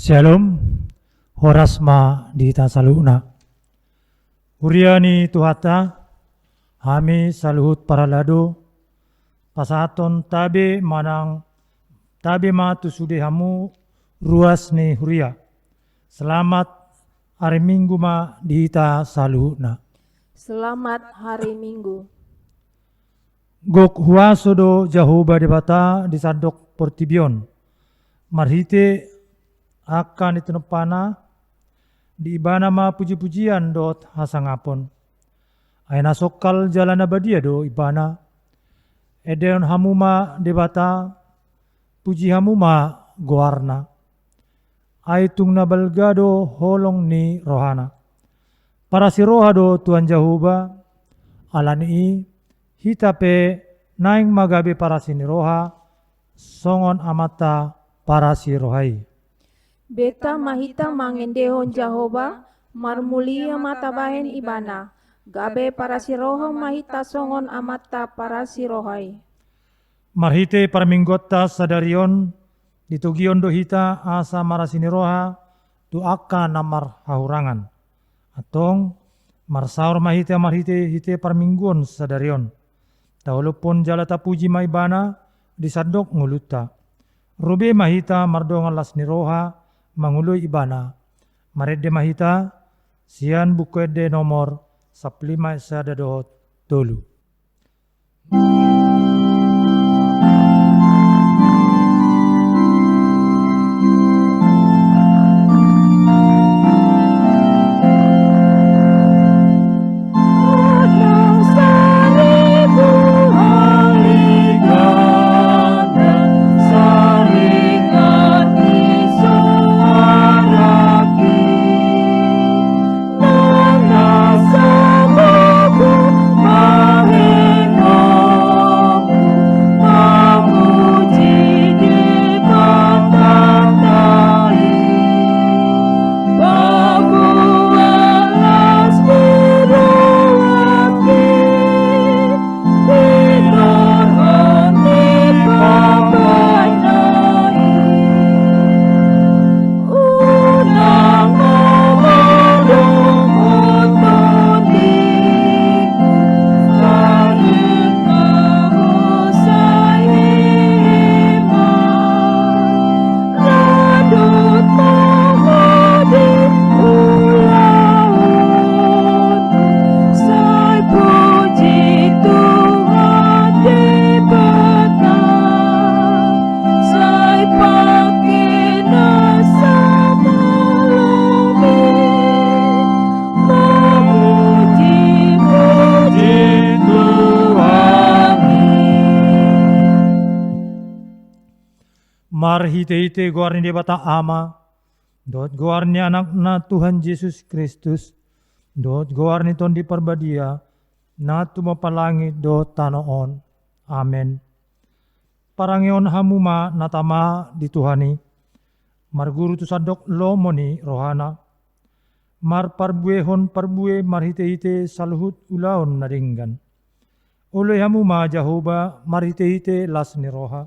Shalom, horasma dita saluna. Uriani tuhata, hami saluhut paralado, pasaton tabe manang tabe matu sude hamu ruas ni huria. Selamat hari Minggu ma dita saluhuna. Selamat hari Minggu. Gok huasodo Jahoba debata disadok portibion. Marhite akan ditunupana di ibana ma puji-pujian dot hasangapon. Aina sokal jalan abadia do ibana. Edeon hamuma debata puji hamuma goarna. Aitung na balgado holong ni rohana. Para si roha do Tuhan Jahoba alani hitape naing magabe para si ni roha songon amata para si rohai. Beta mahita mangendehon Jahoba, marmulia mata bahen ibana. Gabe para si roho mahita songon amata para si rohai. Marhite parminggota sadarion ditugion do hita asa marasini roha tu akka namar hahurangan. Atong marsaur mahite marhite hite parmingguon sadarion. Taulupun jalata puji maibana disadok nguluta. Rube mahita mardongan las ni roha mangului ibana. Marede mahita sian bukwede nomor 15 sadadot tolu. Marhite-hite guarni debata ama, dot guarni anak na Tuhan Yesus Kristus, dot guarni ton di perbadia, na tumapalangi dot tanoon. Amen. Parangion hamuma natama di Tuhani, marguru tu sadok lomoni rohana, mar parbuehon parbue marhite-hite saluhut ulaon naringgan. Ule hamuma Jahoba marhite-hite las ni roha.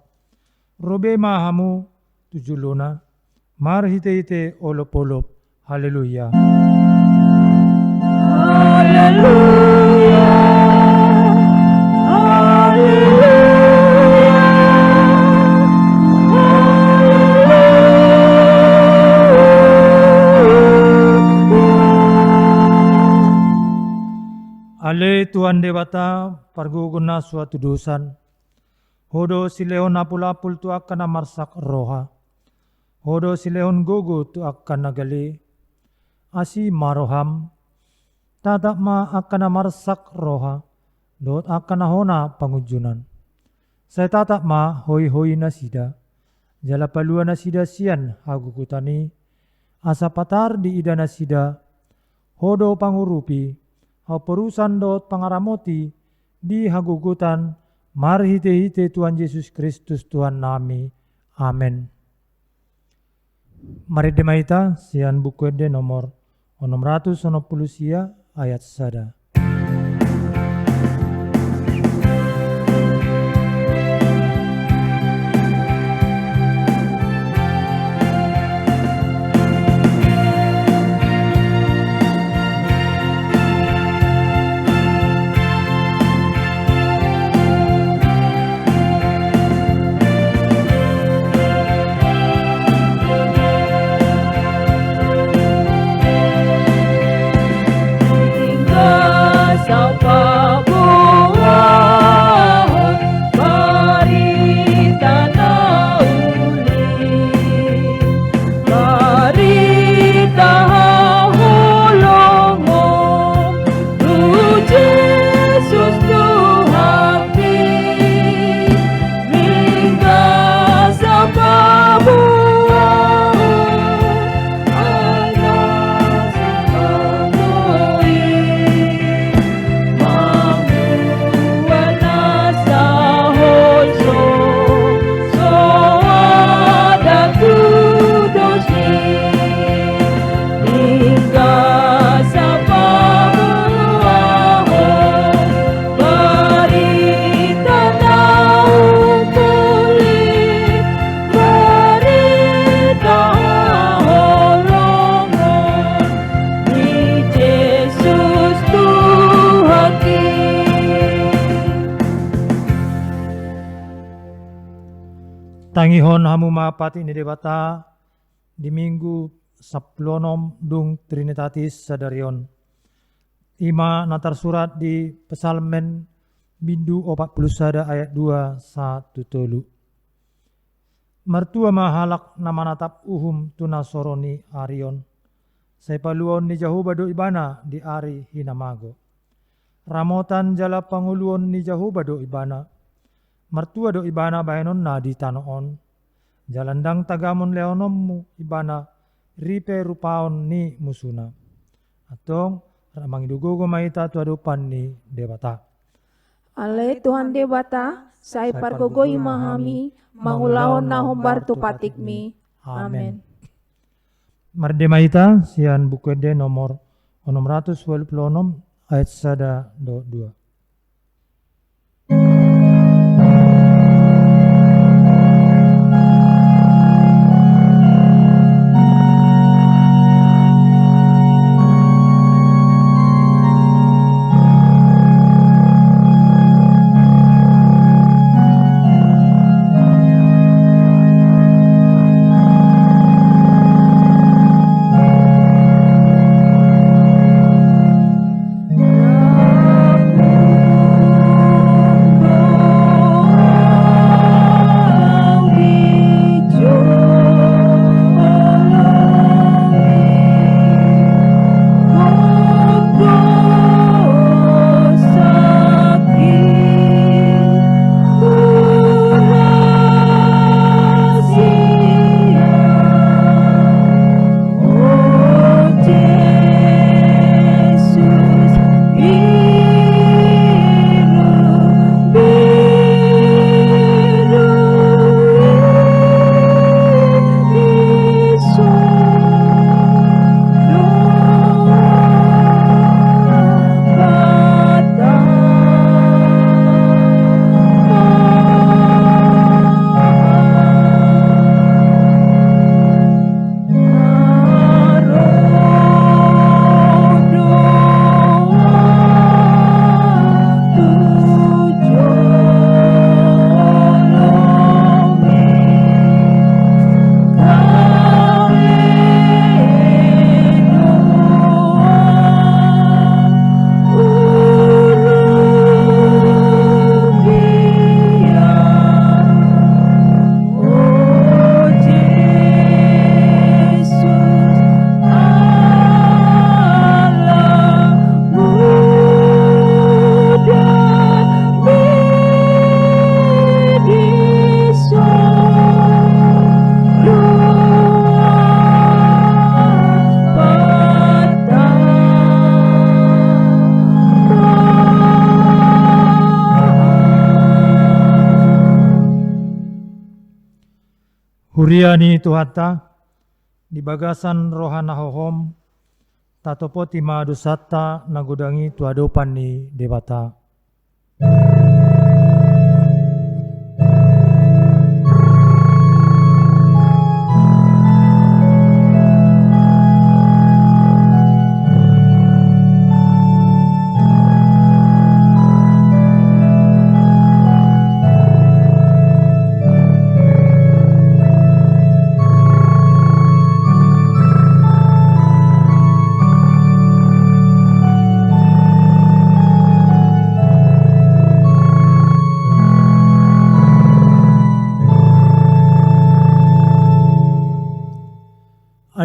Robe mahamu tujuluna, marhite-hite olop-olop. Haleluya. Haleluya. Ale Tuhan debata parguguna suatu dosan. Hodo sileon apul-apul tu akan namarsak roha. Hodo sileon gogo tu akan nagali. Asi maroham. Tatak ma akan namarsak roha. Dot akan nahona pangujunan. Saya tatak ma hoi-hoi na sida. Jala palua na sida sian hagukutani. Asa patar di ida na sida. Hodo pangurupi. Hau perusan dot pangaramoti. Di hagukutan. Marhite-hite Tuhan Yesus Kristus Tuhan nami. Amen. Mari demaita sian buku ede nomor 690 sia ayat sada. Tangihon hamu mapati ni debata di minggu saplonom dung Trinitatis sadarion. Ima natar surat di Pesalmen bindu 40 ayat 2 1 telu. Mertua mahalak nama natap uhum tunasoroni arion. Saya paluon ni Jahuba do ibana di ari hinamago. Ramotan jala panguluon ni Jahuba do ibana. Mertua do ibana bayanon na di tanoon. Jalandang tagamon leonommu ibana ripe rupaon ni musuna. Atong ramang idugogo maita tuadupan ni debata. Ale Tuhan debata, sai pargogoi mahami, mangulahon na humbar tu patikmi. Amen. Marde maita sian bukuede nomor 626 ayat 1 2. Huriani tuhata di bagasan rohana hohom tatopo tima dusata nagudangi tuadopan ni debata.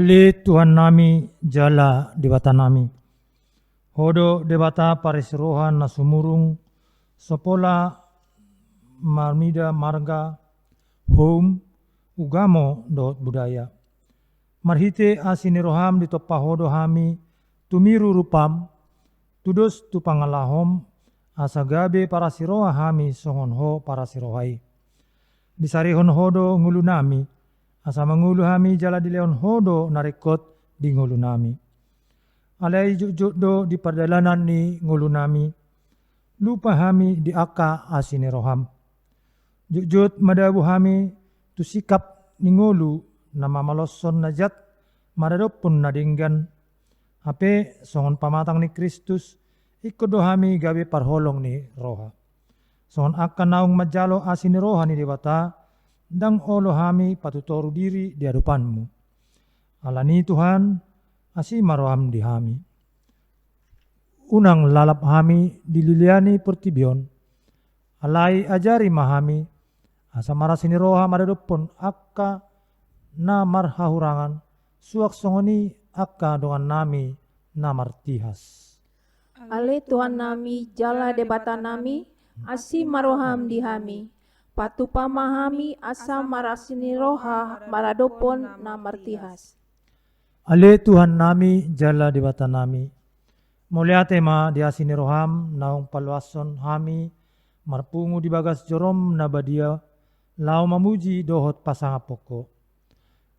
Ali Tuhan nami jala debata nami. Hodo debata parisirohan na sumurung sopola marmida marga home ugamo dot budaya. Marhite asiniroham dito pahodo hami tumiru rupam tudos tu pangalahom asagabe parasiroha hami songonho parasirohai. Disarihon hodo ngulu nami asa mangulu hami jala di leon hodo narikot di ngulu nami. Alai jujud do di perdalanan ni ngulu nami. Lupa hami di aka asini roham. Jujud madabu hami tu sikap ni ngulu nama maloson najat madadopun nadinggan. Ape songon pamatang ni Kristus ikut do hami gawe parholong ni roha. Songon akan naung majalo asini roha ni dewata dang olo hami patutoru diri di hadapan-Mu. Alani Tuhan, asi maroham di hami. Unang lalap hami dililiani pertibion, alai ajari mahami, asa marasini roha madadopon akka na marhahurangan, suak songoni akka dongan nami na martihas. Ale Tuhan nami, jala debata nami, asi maroham di hami. Patu pamahami asa marasini roha maradopon na martihas. Ale Tuhan nami, jala debata nami. Muliate ma diasini roham naung paluason hami, marpungu di bagas jorom na badia, lau mamuji dohot pasanga poko.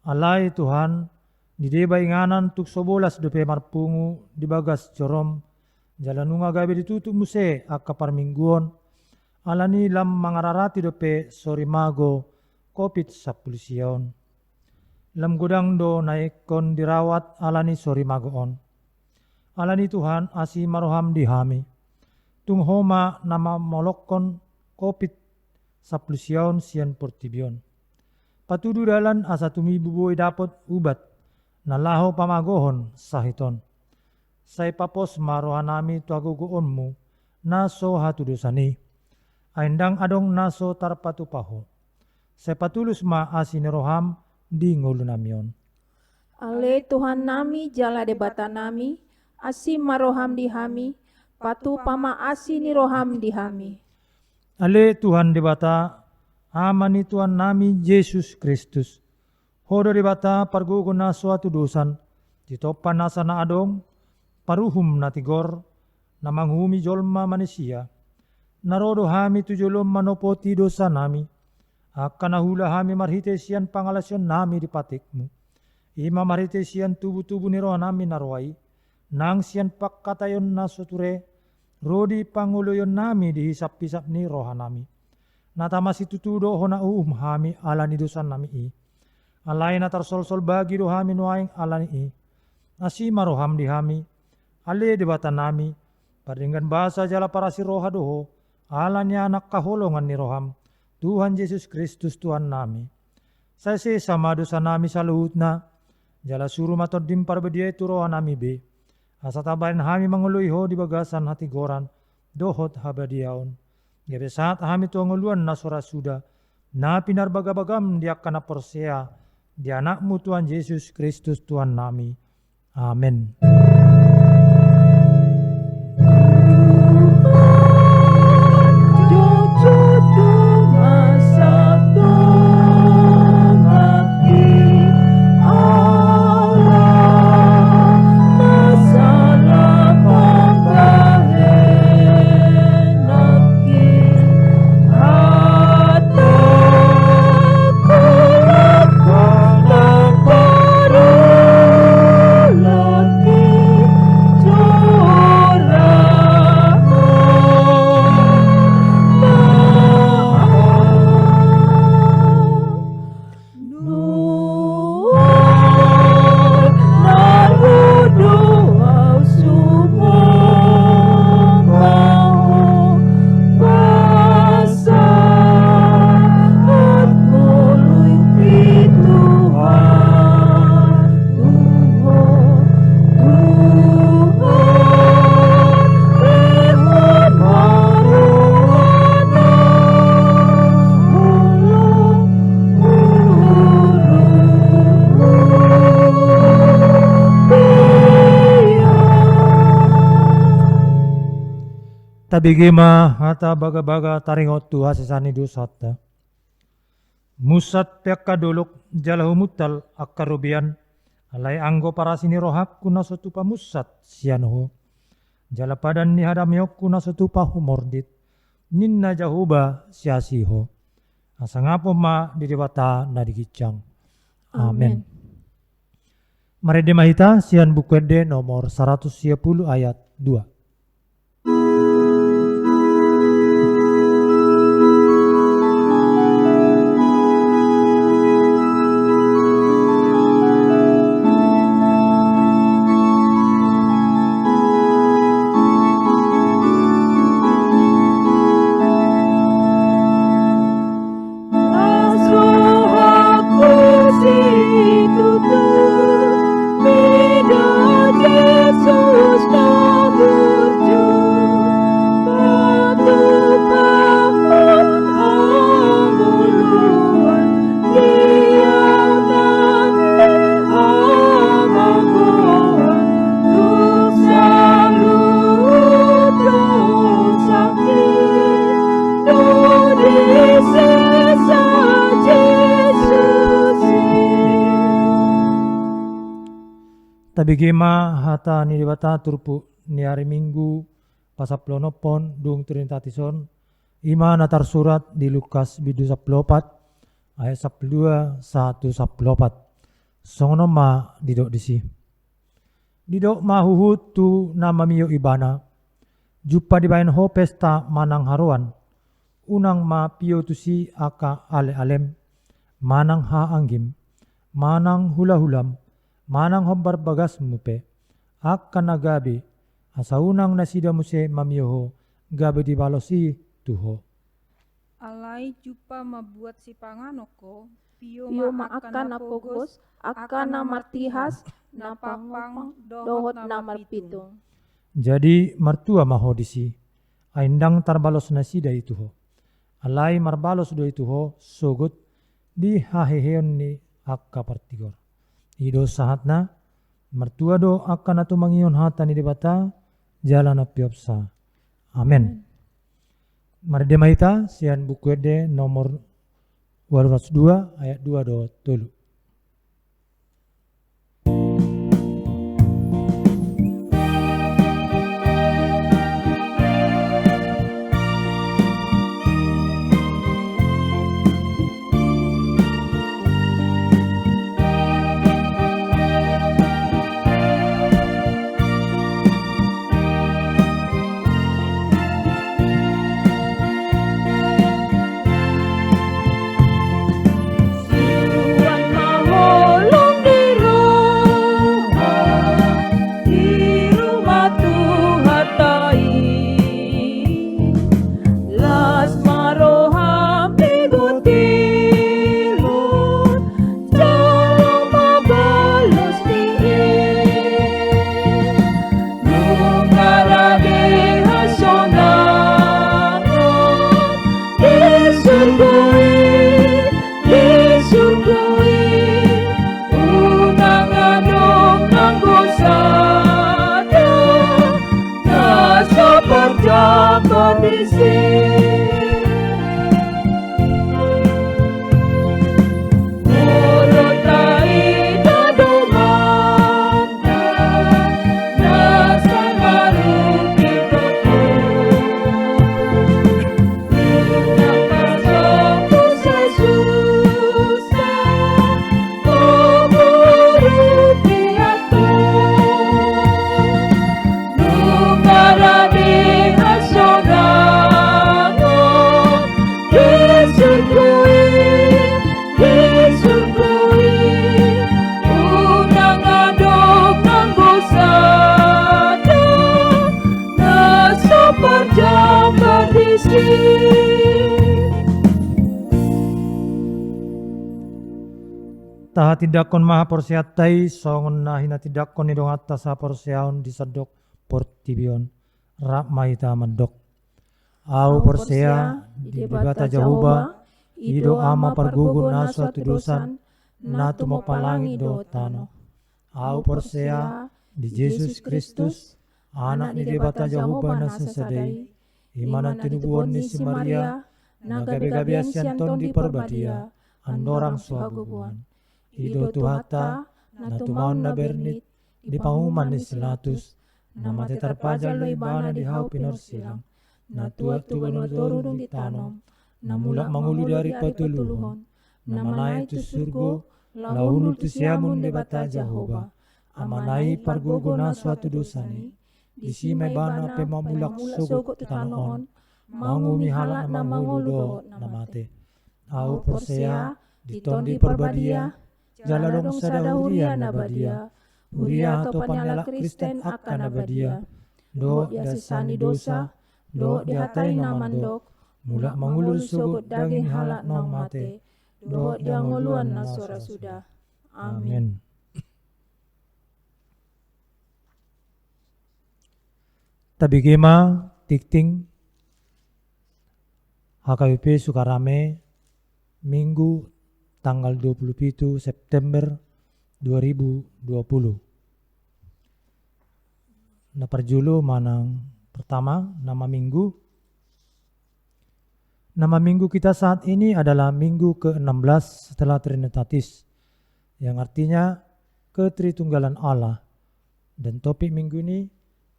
Alai Tuhan, di deba inganan tuk sobolas dope marpungu di bagas jorom, jalanunga gabe ditutup muse akka parmingguon, alani lam mangararati dope sori mago kopit sapulusion. Lam godang do naikon dirawat alani sori magoon. Alani Tuhan asi maroham di hami. Tung homa nama molokon kopit sapulusion sian portibion. Patudu dalan asa tumi buboi dapot ubat nalaho pamagohon sahiton. Sai papos marohanami tuagugoonmu naso hatu dosani. Aindang adong naso tarpatu paho. Sai patulus ma asini roham di ngulunamion. Ale Tuhan nami, jala debata nami, asi maroham di hami, patu pama asi ni roham di hami. Ale Tuhan debata, amani Tuhan nami Yesus Kristus. Hodo debata pargugo na suatu dosan, titopan nasa na adong, paruhum na tigor, na manghumi jolma manusia. Narodo hami tujolom manopoti dosa nami, akan nahula hami marhite sian pangalasyon nami di patikmu. Ima marhite sian tubuh-tubuh ni roh nami narwai, nang sian pakkatayon na suture, rodi panguloyon nami dihisap-hisap ni roha nami. Natamasi tutudo ho na hami alani dosan nami i. Alay na tarsol-sol bagi do hami nuaing alani i. Asi maroham di hami, ale debata nami, paringgan bahasa jala parasi roha doho, alani anak kaholongan ni roham, Tuhan Yesus Kristus Tuhan nami. Saya sama dosa nami saluhut na, jala suruh matod dim parbedia itu roha nami be. Asa tabain hami mangului ho di bagasan hati goran, dohot habadiaon. Gabe saat hami tu nguluan na sora suda, na pinar bagabagam dia kana persea, di anakmu Tuhan Yesus Kristus Tuhan nami. Amin. Tabigima hata baga-baga taringot tu hasisani dusata. Musat pekka dolok jalahu mutal akkarubian alai anggo parasini rohak kuna sotupa musat sianoho. Jala padan ni hadamiok kuna sotupa humordit ninna jahuba siasiho. Asangapo ma didebata na digicang. Amen. Mari demahita sian buku ede nomor 110 ayat 2. Lazarus Tabigema hata ni debata turpu ni hari Minggu pasaplonopon dung trintatison ima natar surat di Lukas bidu 14 ayat 12 1 songono ma didok disi. Didok ma huhut tu nama miyo ibana jupa dibayan ho pesta manang haruan unang ma piyo tusi aka ale alem manang ha anggim manang hula hulam manang hobar bagas mupe akan nagabi asa unang nasida muse mamiyoho gabe di balosi tuho. Alai jupa mabuat si panganoko Pio maakan na pogos, akan na martihas, na pangopang, dohot na marpitung. Jadi martua maho disi aindang tarbalos nasida itu ho. Alai marbalos do itu ho sogut di haheheon ni akka partigor. Ido sahatna mertua do akan atu mangion hata ni debata jalan apiopsa. Amin. Mari mahita sian buku ede nomor 202 ayat 2 do tolu. Taha tidakon maha porsiatai songon na hina tidakon nidong atas sa porsiaon disadok portibion rap mahita mandok. Au porsia di debata Jahuba ido ama pargugun na suatu dosan na tumok palangi do tano. Au porsia di Yesus Kristus anak ni debata Jahuba na sesadai imanan tinubuon ni si Maria na gabi-gabi asianton di perbadia andorang suagubuan. Ido tuhata na tumaon na bernit di panguman ni silatus na mati terpajal lo ibana di hau pinor silang na tua no turun di tanom na mulak mangulu dari patuluhon na manai tu surgo launul tu siamun di bata Jahoba amanai pargogo na suatu dosani di simai bana pe mamulak sogot tanoon mangumi halak na mangulu do na mate au persea di tondi perbadia jaladong sada huria nabadia huria atau panyala Kristen akan nabadia do dasani dosa do dihatai namandok mulak mangulur sogot daging halak nong mate do dianguluan nasora sudah. Amin. Tabigema tikting HKBP Sukarame Minggu tanggal 27 September 2020. Na perjulu manang pertama nama minggu. Nama minggu kita saat ini adalah minggu ke-16 setelah Trinitatis yang artinya ketritunggalan Allah Dan topik minggu ini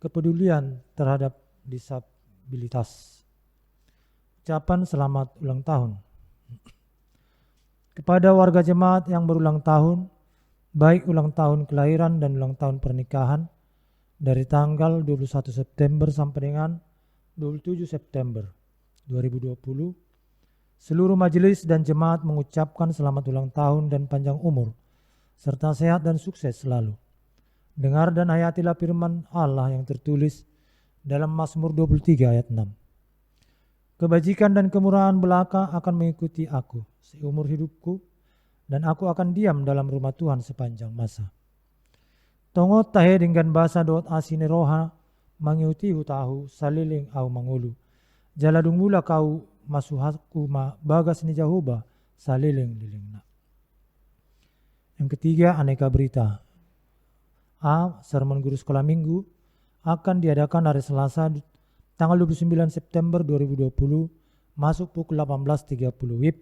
kepedulian terhadap disabilitas. Ucapan selamat ulang tahun. Kepada warga jemaat yang berulang tahun, baik ulang tahun kelahiran dan ulang tahun pernikahan, dari tanggal 21 September sampai dengan 27 September 2020, seluruh majelis dan jemaat mengucapkan selamat ulang tahun dan panjang umur, serta sehat dan sukses selalu. Dengar dan hayatilah firman Allah yang tertulis dalam Mazmur 23 ayat 6. Kebajikan dan kemurahan belaka akan mengikuti aku seumur hidupku, dan aku akan diam dalam rumah Tuhan sepanjang masa. Tongo tahe dengan bahasa doat asine roha, mengikuti hutahu saliling au mangulu. Jaladung mula kau masuhaku ma bagas ni Jehovah saliling lilingna. Yang ketiga, aneka berita. Sermon Guru Sekolah Minggu akan diadakan hari Selasa tanggal 29 September 2020 masuk pukul 18.30 WIB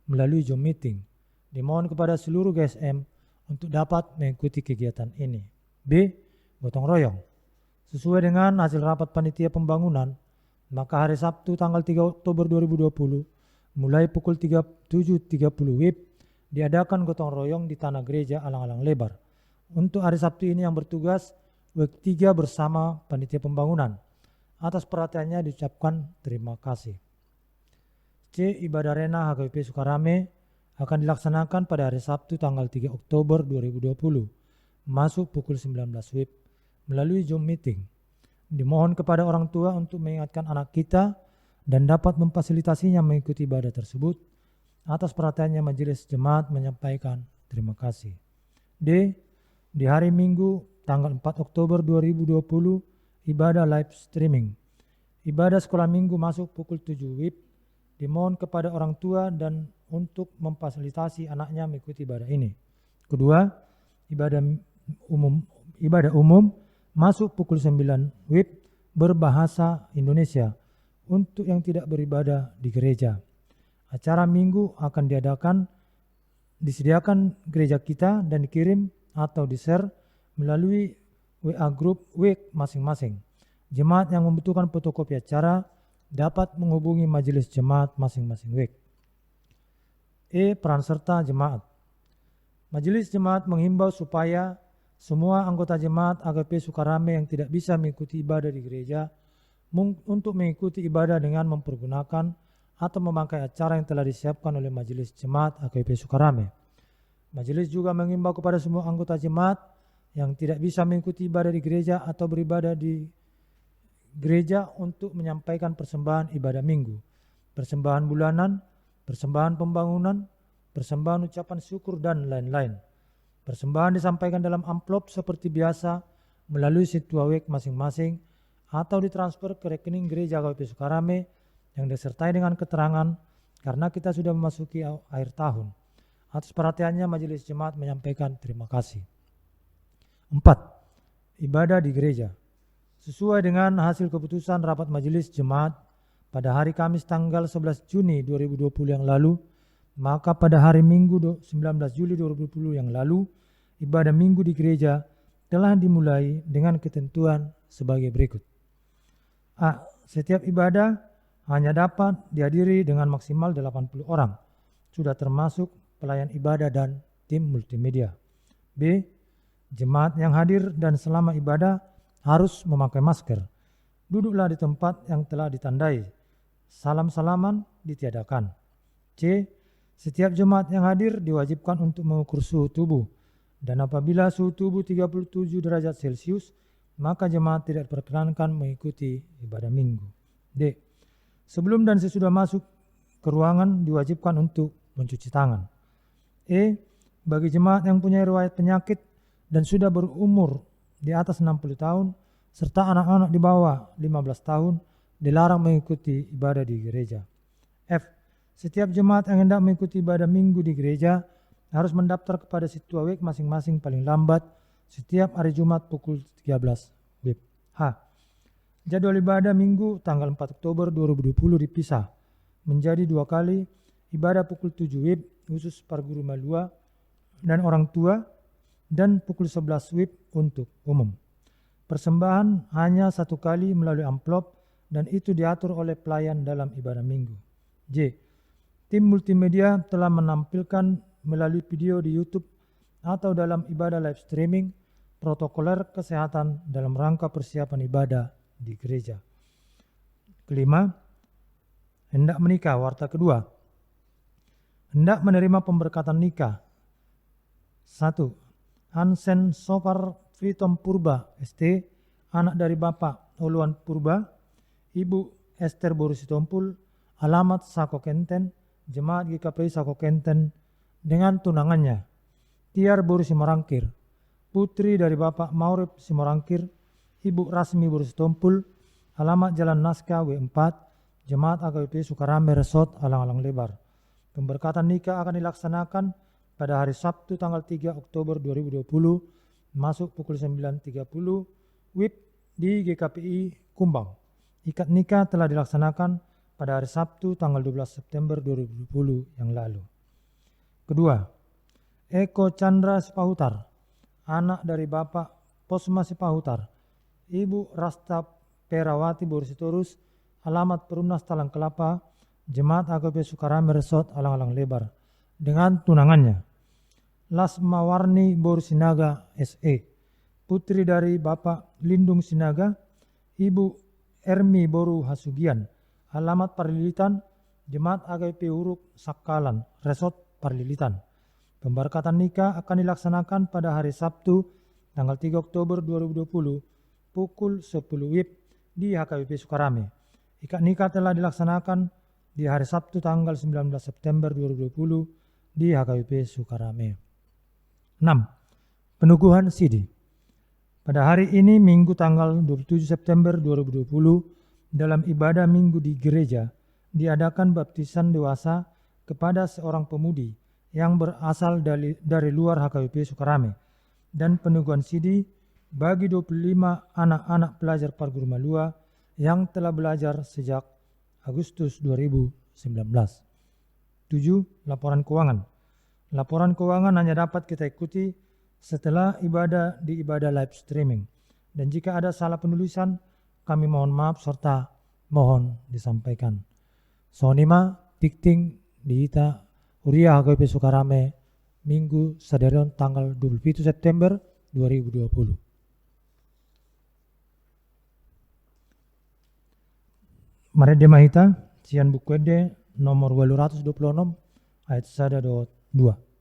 melalui Zoom meeting. Dimohon kepada seluruh GSM untuk dapat mengikuti kegiatan ini. B. Gotong royong. Sesuai dengan hasil rapat panitia pembangunan, maka hari Sabtu tanggal 3 Oktober 2020 mulai pukul 7.30 WIB diadakan gotong royong di tanah gereja Alang-Alang Lebar. Untuk hari Sabtu ini yang bertugas WIB 3 bersama panitia pembangunan. Atas perhatiannya diucapkan terima kasih. C. Ibadah Rena HKBP Sukarame akan dilaksanakan pada hari Sabtu tanggal 3 Oktober 2020 masuk pukul 19 WIB melalui Zoom meeting. Dimohon kepada orang tua untuk mengingatkan anak kita dan dapat memfasilitasinya mengikuti ibadah tersebut. Atas perhatiannya majelis jemaat menyampaikan terima kasih. D. Di hari Minggu tanggal 4 Oktober 2020 ibadah live streaming. Ibadah sekolah minggu masuk pukul 7 WIB. Dimohon kepada orang tua dan untuk memfasilitasi anaknya mengikuti ibadah ini. Kedua, ibadah umum masuk pukul 9 WIB berbahasa Indonesia untuk yang tidak beribadah di gereja. Acara minggu akan disediakan gereja kita dan dikirim atau di-share melalui WA group WIB masing-masing. Jemaat yang membutuhkan fotokopi acara dapat menghubungi majelis jemaat masing-masing WIB. E. Peran serta jemaat. Majelis jemaat menghimbau supaya semua anggota jemaat AGP Sukarame yang tidak bisa mengikuti ibadah di gereja untuk mengikuti ibadah dengan mempergunakan atau memakai acara yang telah disiapkan oleh majelis jemaat AGP Sukarame. Majelis juga menghimbau kepada semua anggota jemaat yang tidak bisa mengikuti ibadah di gereja atau beribadah di gereja untuk menyampaikan persembahan ibadah minggu, persembahan bulanan, persembahan pembangunan, persembahan ucapan syukur, dan lain-lain. Persembahan disampaikan dalam amplop seperti biasa melalui situawek masing-masing atau ditransfer ke rekening gereja AGP Sukarame yang disertai dengan keterangan karena kita sudah memasuki akhir tahun. Atas perhatiannya majelis jemaat menyampaikan terima kasih. 4. Ibadah di gereja. Sesuai dengan hasil keputusan rapat majelis jemaat pada hari Kamis tanggal 11 Juni 2020 yang lalu, maka pada hari Minggu 19 Juli 2020 yang lalu, ibadah minggu di gereja telah dimulai dengan ketentuan sebagai berikut. A. Setiap ibadah hanya dapat dihadiri dengan maksimal 80 orang, sudah termasuk pelayan ibadah dan tim multimedia. B. Jemaat yang hadir dan selama ibadah harus memakai masker. Duduklah di tempat yang telah ditandai. Salam-salaman ditiadakan. C. Setiap jemaat yang hadir diwajibkan untuk mengukur suhu tubuh. Dan apabila suhu tubuh 37 derajat Celcius, maka jemaat tidak diperkenankan mengikuti ibadah minggu. D. Sebelum dan sesudah masuk ke ruangan diwajibkan untuk mencuci tangan. E. Bagi jemaat yang punya riwayat penyakit dan sudah berumur di atas 60 tahun, serta anak-anak di bawah 15 tahun, dilarang mengikuti ibadah di gereja. F. Setiap jemaat yang hendak mengikuti ibadah minggu di gereja harus mendaftar kepada Situawek masing-masing paling lambat setiap hari Jumat pukul 13 WIB. H. Jadwal ibadah minggu tanggal 4 Oktober 2020 dipisah menjadi 2 kali, ibadah pukul 7 WIB khusus para guru malua dan orang tua, dan pukul 11 WIB untuk umum. Persembahan hanya 1 kali melalui amplop dan itu diatur oleh pelayan dalam ibadah minggu. J. Tim multimedia telah menampilkan melalui video di YouTube atau dalam ibadah live streaming protokoler kesehatan dalam rangka persiapan ibadah di gereja. Kelima, hendak menikah, warta kedua. Hendak menerima pemberkatan nikah. 1. Hansen Sofar Fritom Purba, ST, anak dari Bapak Oluan Purba, Ibu Esther Borusitompul, alamat Sako Kenten, Jemaat GKPI Sako Kenten, dengan tunangannya, Tiar Boru Simorangkir, putri dari Bapak Maurib Simorangkir, Ibu Rasmi Borusitompul, alamat Jalan Naskah W4, Jemaat AKBP Sukarame Resort Alang-Alang Lebar. Pemberkatan nikah akan dilaksanakan pada hari Sabtu tanggal 3 Oktober 2020 masuk pukul 9.30 WIB di GKPI Kumbang. Ikat nikah telah dilaksanakan pada hari Sabtu tanggal 12 September 2020 yang lalu. Kedua, Eko Chandra Sipahutar, anak dari Bapak Posma Sipahutar, Ibu Rasta Perawati Borsitorus, alamat Perumnas Talang Kelapa, Jemaat AKBP Sukarame Resort Alang-Alang Lebar, dengan tunangannya, Lasma Warni Boru Sinaga SE, putri dari Bapak Lindung Sinaga, Ibu Ermi Boru Hasugian, alamat Parlilitan, Jemaat AKBP Uruk Sakalan Resort Parlilitan. Pemberkatan nikah akan dilaksanakan pada hari Sabtu tanggal 3 Oktober 2020 pukul 10 WIB di HKBP Sukarame. Ikat nikah telah dilaksanakan di hari Sabtu tanggal 19 September 2020 di HKBP Sukarame. 6. Penuguhan CD. Pada hari ini Minggu tanggal 27 September 2020 dalam ibadah minggu di gereja diadakan baptisan dewasa kepada seorang pemudi yang berasal dari luar HKBP Sukarame dan penuguhan CD bagi 25 anak-anak pelajar Parguru Malua yang telah belajar sejak Agustus 2019. 7. Laporan keuangan. Laporan keuangan hanya dapat kita ikuti setelah ibadah di ibadah live streaming. Dan jika ada salah penulisan, kami mohon maaf serta mohon disampaikan. Sonima Tikting Dihita Uria HKBP Sukarame Minggu Sadarion tanggal 27 September 2020. Mari Demahita Cian Bukwede nomor 826 ayat 1-2.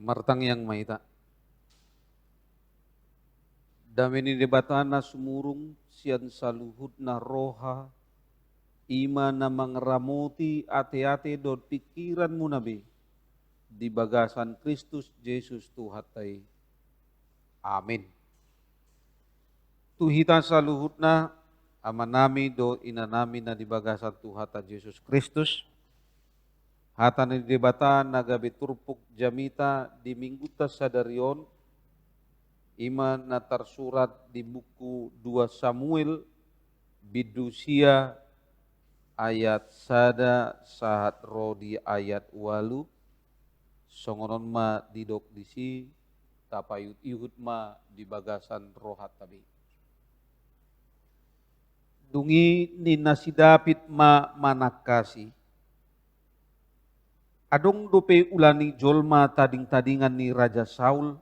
Martang yang mahita. Dameni debatana sumurung sian saluhudna roha ima na mangramuti ate-ate dot pikiran munabe di bagasan Kristus Yesus Tuhatai. Amin. Tuhita saluhutna amanami do inanami na dibagasan Tuhata Yesus Kristus. Hata ni debata nagabi turpuk jamita di mingguta sadarion. Ima na tersurat di buku 2 Samuel bidusia ayat sada sahat rodi ayat walu. Songonon ma didok disi tapayut ihud ma di bagasan rohat tabi. Dungi ni nasi David ma manakasi. Adong dope ulani jolma tading-tadingan ni Raja Saul.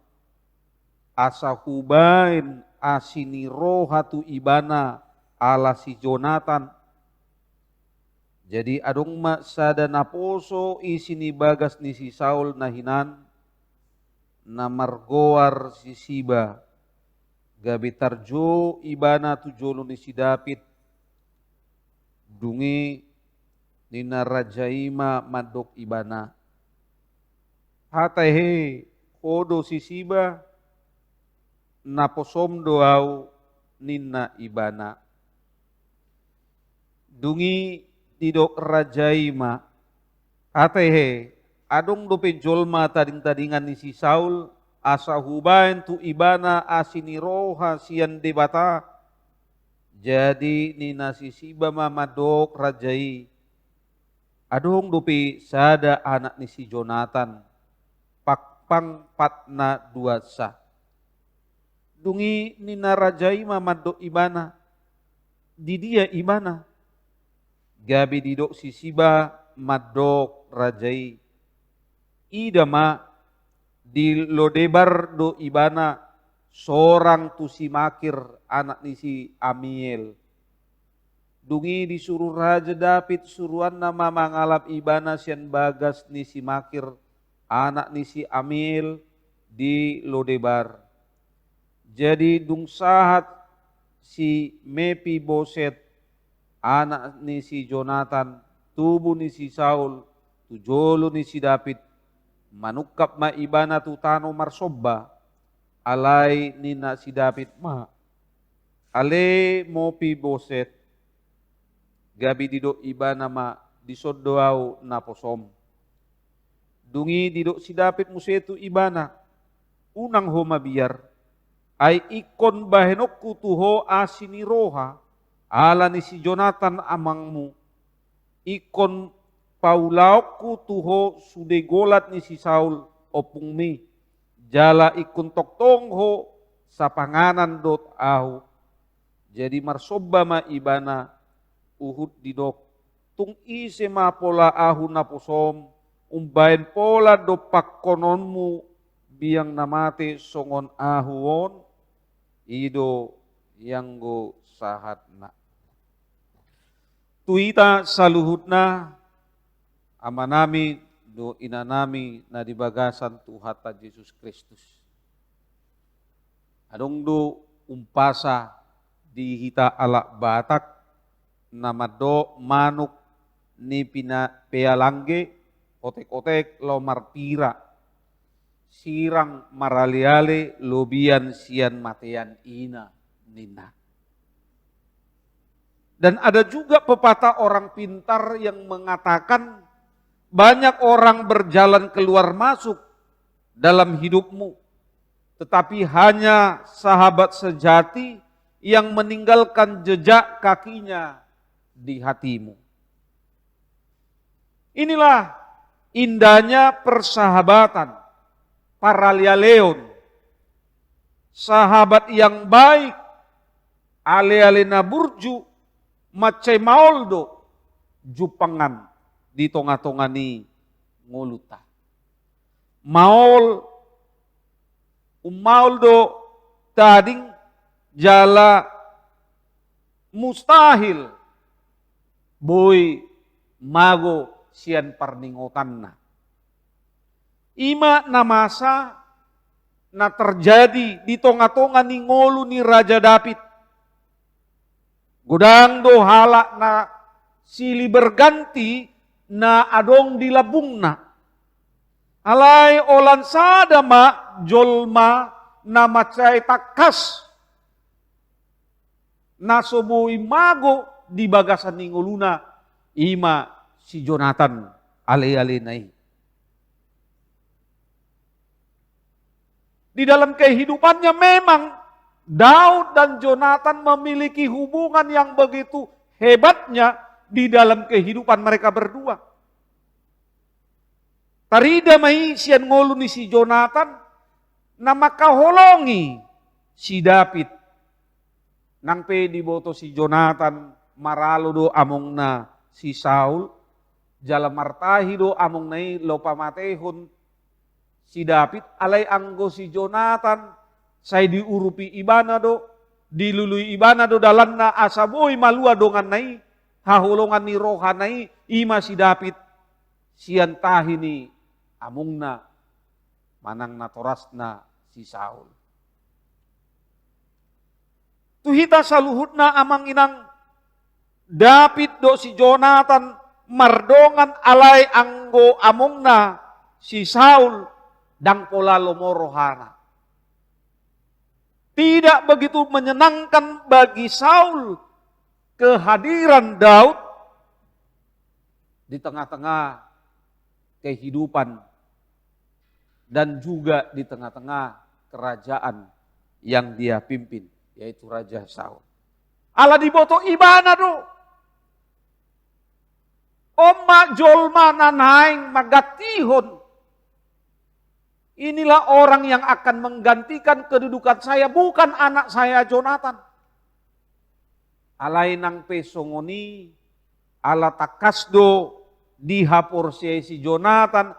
Asa hubain asini rohatu ibana ala si Jonathan. Jadi adong ma sada naposo isini bagas ni si Saul nahinan. Na margoar si Siba. Gabi tarjo ibana tu jolo ni si David. Dungi nina rajaima madok ibana. Hatahe kodo si Siba naposom doau nina ibana. Dungi didok rajaima. Hatahe adong dope jolma tading-tadingan ni si Saul asa hubain tu ibana asini roha sian debata. Jadi nina si Siba mamadok rajai. Adong dope sada anak ni si Jonathan. Pakpang patna duasa. Dungi nina rajai mamadok ibana. Di dia ibana. Gabi didok si Siba madok rajai. Idama di Lodebar do ibana. Seorang tu si Makir anak ni si Amiel. Dungi disuruh Raja David suruhan nama mangalap ibana sian bagas ni si Makir anak ni si Amiel di Lodebar. Jadi dung sahat si Mefiboset anak ni si Jonathan tubuh ni si Saul tujolo ni si David manukap ma ibana tu tano marsobba. Alai nina si David ma. Ale Mefiboset. Gabi didok ibana ma disodoau naposom. Dungi didok si David musetu ibana. Unang ho mabiar. Ay ikon bahenokku tuho asini roha. Ala ni si Jonathan amangmu. Ikon paulaokku tuho sudegolat ni si Saul opung mi. Jala ikun toktong ho sa panganan dot ahu. Jadi marsoba ma ibana uhud didok. Tung ise ma pola ahu naposom. Umbain pola do pakkononmu biang namate songon ahuon. Ido yang go sahatna. Tuita saluhutna amanami do inanami na dibagasan Tuhata Yesus Kristus. Adong do umpasa di hita ala batak nama do manuk ni pina pealangge otek-otek lo marpira sirang maraliale lobian sian matean ina nina. Dan ada juga pepatah orang pintar yang mengatakan banyak orang berjalan keluar masuk dalam hidupmu, tetapi hanya sahabat sejati yang meninggalkan jejak kakinya di hatimu. Inilah indahnya persahabatan paralialeon, sahabat yang baik, ale-ale naburju, macai maoldo, jupangan, di tonga-tongani ngoluta. Maol do tading jala mustahil boy mago sian parningotanna. Ima namasa na terjadi di tonga-tonga ni ngolu ni Raja David. Godang do halak na silih berganti na adong dilabungna. Alai olan sadama jolma nama cai takas nasoboi mago di bagasan ningoluna ima si Jonathan ale-ale nai. Di dalam kehidupannya memang Daud dan Jonathan memiliki hubungan yang begitu hebatnya di dalam kehidupan mereka berdua. Tarida mai sian ngolu ni si Jonathan na makaholongi si David. Nang pe diboto si Jonathan maralo do among na si Saul. Jala martahi do among nai lopa matehon si David. Alay anggo si Jonathan say diurupi ibana do. Dilului ibana do dalan na asaboy malua dongan nai. Hahulongan ni rohanai ima si David. Sian tahi ni among na manang natoras na si Saul. Tuhita saluhut na amang inang David do si Jonathan mardongan alay anggo among na si Saul dang pola lomorohana. Tidak begitu menyenangkan bagi Saul kehadiran Daud di tengah-tengah kehidupan dan juga di tengah-tengah kerajaan yang dia pimpin, yaitu Raja Saul. Ala diboto ibana do. Oma jolma nanaing magatihon. Inilah orang yang akan menggantikan kedudukan saya, bukan anak saya Jonathan. Alay nang pesongoni, ala takasdo dihapor si Jonathan,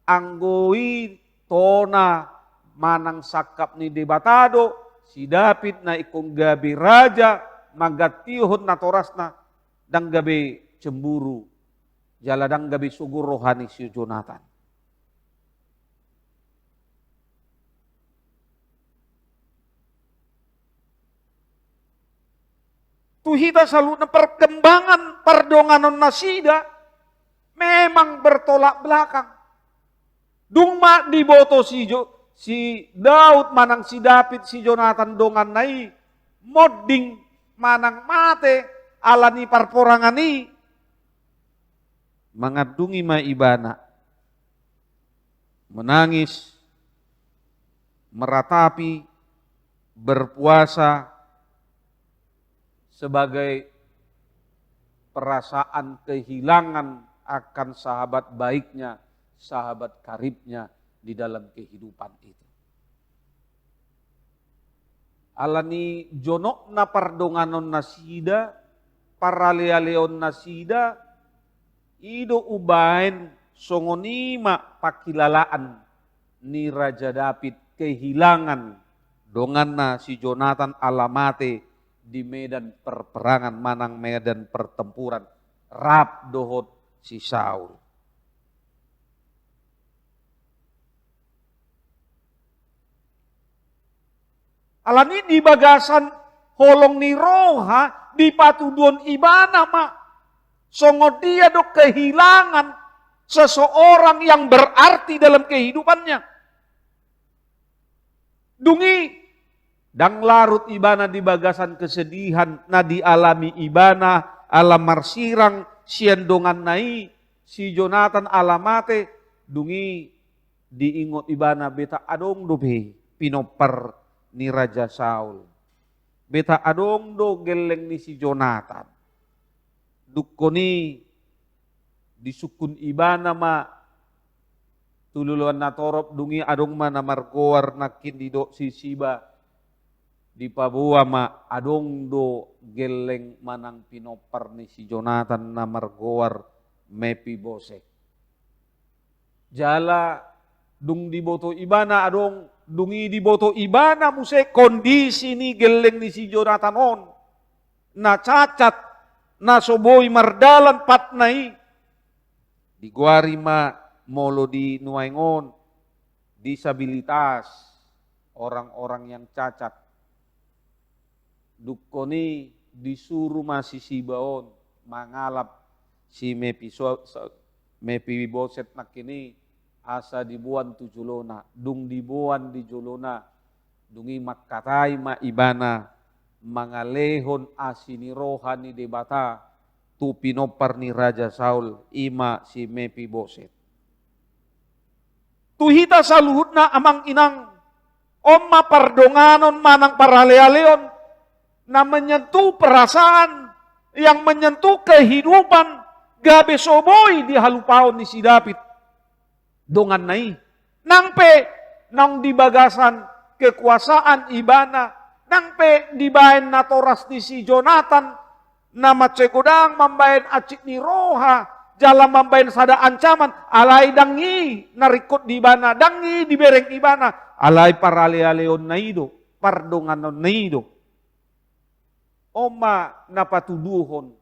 anggoi tona manang sakap ni debatado, si David na ikong gabi raja, magatihon na toras na, dang gabi cemburu, jaladang gabi sugur rohani si Jonathan. Tuhita selalu na perkembangan pardonganon nasida, memang bertolak belakang. Dungma diboto si Daud manang si David si Jonathan dongan nai modding manang mate alani parporangani mangadungi maibana menangis meratapi berpuasa sebagai perasaan kehilangan akan sahabat baiknya, sahabat karibnya di dalam kehidupan itu. Alani jonok na pardonganon nasida, paralealeon nasida, ido ubain songonima pakilalaan ni Raja David kehilangan dongan na si Jonathan alamate di medan perperangan manang medan pertempuran rap dohot si Saul. Alani di bagasan holong ni roha di patudon ibana ma. Songo dia do kehilangan seseorang yang berarti dalam kehidupannya. Dungi dang larut ibana di bagasan kesedihan na dialami ibana alam marsirang siandongan nai si Jonathan alamate dungi diingot ibana beta adong dobe pinopar ni Raja Saul. Beta adong do geleng ni si Jonathan. Dukkoni disukun ibana ma tululuan na torop dungi adong ma na margoar nakin di do si Siba di Papua ma adong do geleng manang pinopar ni si Jonathan na margoar Mepibosek. Jala dung diboto ibana adong dungi diboto ibana muse kondisi ni geleng ni si Jonathan on na cacat na soboy mardalan patnai di guari ma molo di nuaingon disabilitas orang-orang yang cacat dukkoni disuruh masih si baon mangalap si Mepiboset nak kini asa dibuan tu julona, dung dibuan di julona dungi makkatai ma ibana mangalehon asini rohani debata tu pinopar ni Raja Saul ima si Mefiboset. Tuhita saluhutna amang inang omma pardonganon manang paralealeon na menyentuh perasaan yang menyentuh kehidupan gabe soboy di halupaon ni si David dongan nai nangpe nang di bagasan kekuasaan ibana nangpe di baen natoras di si Jonathan nama cekodang mambaen acik ni roha jalan mambaen sada ancaman alai dangi narikot di ibana dangi di bereng ibana alai paralealeon naido pardonganon naido oma napatuduhon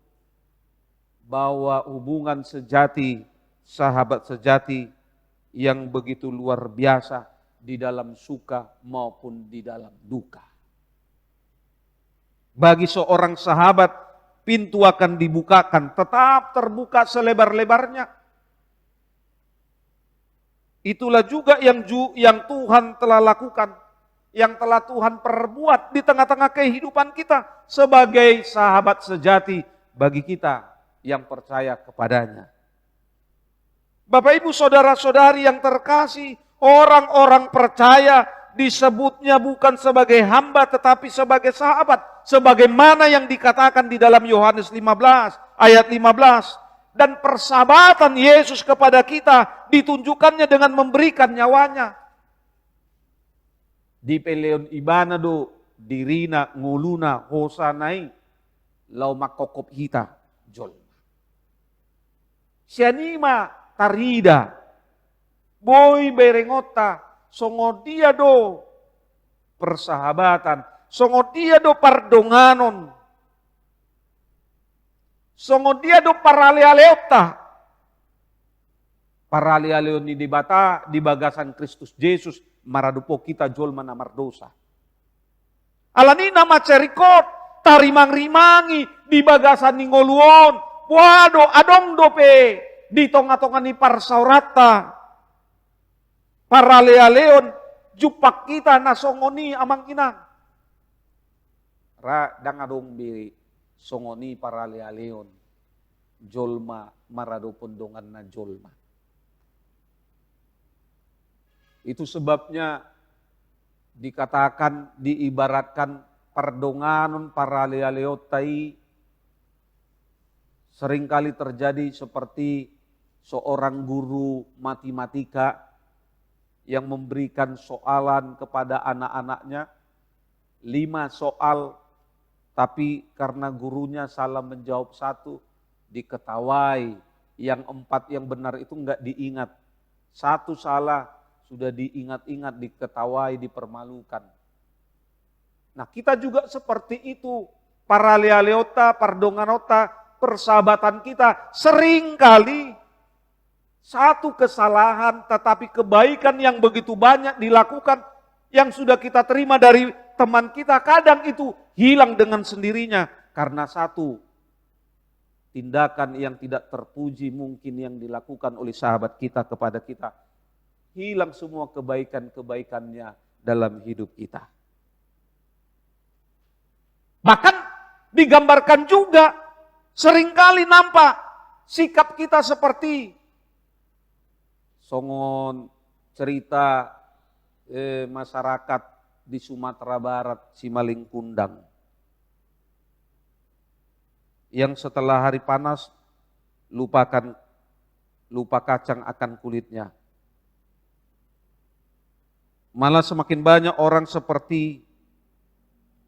bahwa hubungan sejati, sahabat sejati yang begitu luar biasa di dalam suka maupun di dalam duka. Bagi seorang sahabat, pintu akan dibukakan, tetap terbuka selebar-lebarnya. Itulah juga yang Tuhan telah lakukan, yang telah Tuhan perbuat di tengah-tengah kehidupan kita sebagai sahabat sejati bagi kita yang percaya kepadanya. Bapak Ibu saudara-saudari yang terkasih, orang-orang percaya disebutnya bukan sebagai hamba tetapi sebagai sahabat. Sebagaimana yang dikatakan di dalam Yohanes 15 ayat 15. Dan persahabatan Yesus kepada kita ditunjukkannya dengan memberikan nyawanya. Di peleon ibana do dirina nguluna hosanai lau makokop hita jol. Sianima tarida boy berengota songo dia do persahabatan songo dia do pardonganon songo dia do paralealeota paralealeon ni dibata di bagasan Kristus Yesus maradupo kita jol mana mardosa alani nama cerikot tarimang-rimangi di bagasan ni ngoluon wado adong dope di tonga-tonga ni parsaurata paralealeon jupak kita nasongoni amang inang ra dang adong biri songoni paralealeon jolma marado pondongan na jolma. Itu sebabnya dikatakan diibaratkan pardonganon paralealeotai seringkali terjadi seperti seorang guru matematika yang memberikan soalan kepada anak-anaknya, 5 soal, tapi karena gurunya salah menjawab 1, diketawai, yang 4 yang benar itu enggak diingat. 1 salah, sudah diingat-ingat, diketawai, dipermalukan. Nah kita juga seperti itu, paralealeota, pardonganota, persahabatan kita seringkali satu kesalahan tetapi kebaikan yang begitu banyak dilakukan yang sudah kita terima dari teman kita kadang itu hilang dengan sendirinya karena satu tindakan yang tidak terpuji mungkin yang dilakukan oleh sahabat kita kepada kita. Hilang semua kebaikan-kebaikannya dalam hidup kita. Bahkan digambarkan juga seringkali nampak sikap kita seperti songon cerita masyarakat di Sumatera Barat, Simalingkundang. Yang setelah hari panas lupa kacang akan kulitnya. Malah semakin banyak orang seperti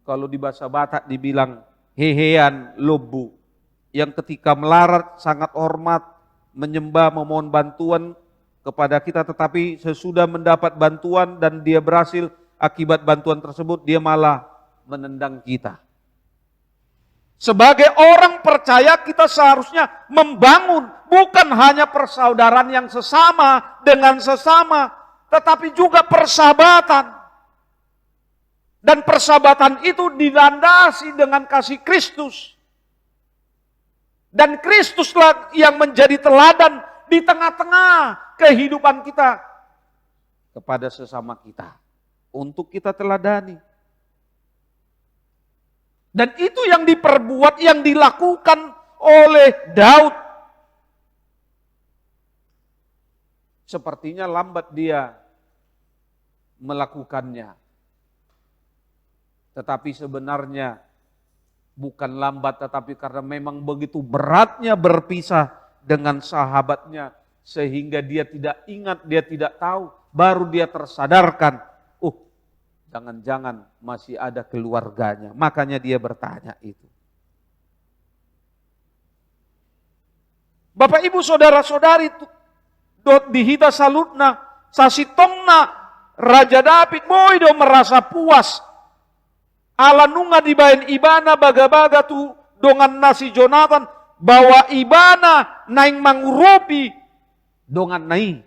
kalau di bahasa Batak dibilang hehean lobu. Yang ketika melarat sangat hormat, menyembah, memohon bantuan kepada kita, tetapi sesudah mendapat bantuan dan dia berhasil akibat bantuan tersebut, dia malah menendang kita. Sebagai orang percaya kita seharusnya membangun bukan hanya persaudaraan yang sesama dengan sesama, tetapi juga persahabatan. Dan persahabatan itu dilandasi dengan kasih Kristus. Dan Kristuslah yang menjadi teladan di tengah-tengah kehidupan kita kepada sesama kita. untuk kita teladani. Dan itu yang diperbuat, yang dilakukan oleh Daud. Sepertinya lambat dia melakukannya. Tetapi sebenarnya bukan lambat, tetapi karena memang begitu beratnya berpisah dengan sahabatnya, sehingga dia tidak ingat, dia tidak tahu, baru dia tersadarkan, jangan-jangan masih ada keluarganya. Makanya dia bertanya itu. Bapak ibu saudara-saudari, dot dihita salutna, sasitongna, Raja David moido merasa puas. Ala nunga dibayan ibana baga-baga tu dongan nasi Jonathan, bahwa ibana naing mangurupi dongan nai.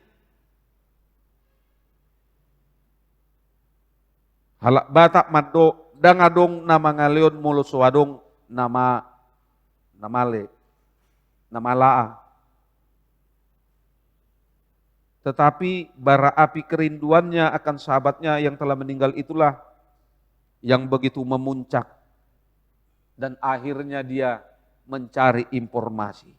Halak batak maddo dangadong nama ngaleon mulo suadong nama laa. Tetapi bara api kerinduannya akan sahabatnya yang telah meninggal itulah yang begitu memuncak. Dan akhirnya dia mencari informasi.